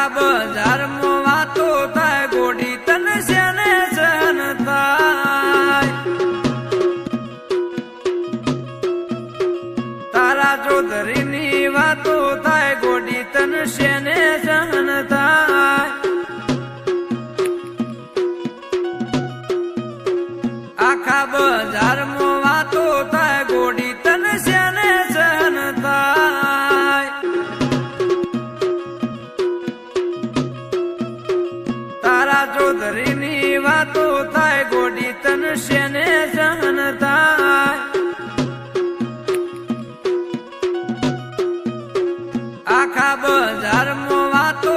આખા બજારમાં વાતો થાય ગોડી તને શેને સહન થાય તારા જોધરીની વાતો થાય ગોડી તને શેને સહન થાય આખા બજારમાં વાતો થાય ગોડી તને શેને સહન થાય તારા જોધરીની વાતો થાય ગોડી તને શેને સહન થાય આખા બજારમાં વાતો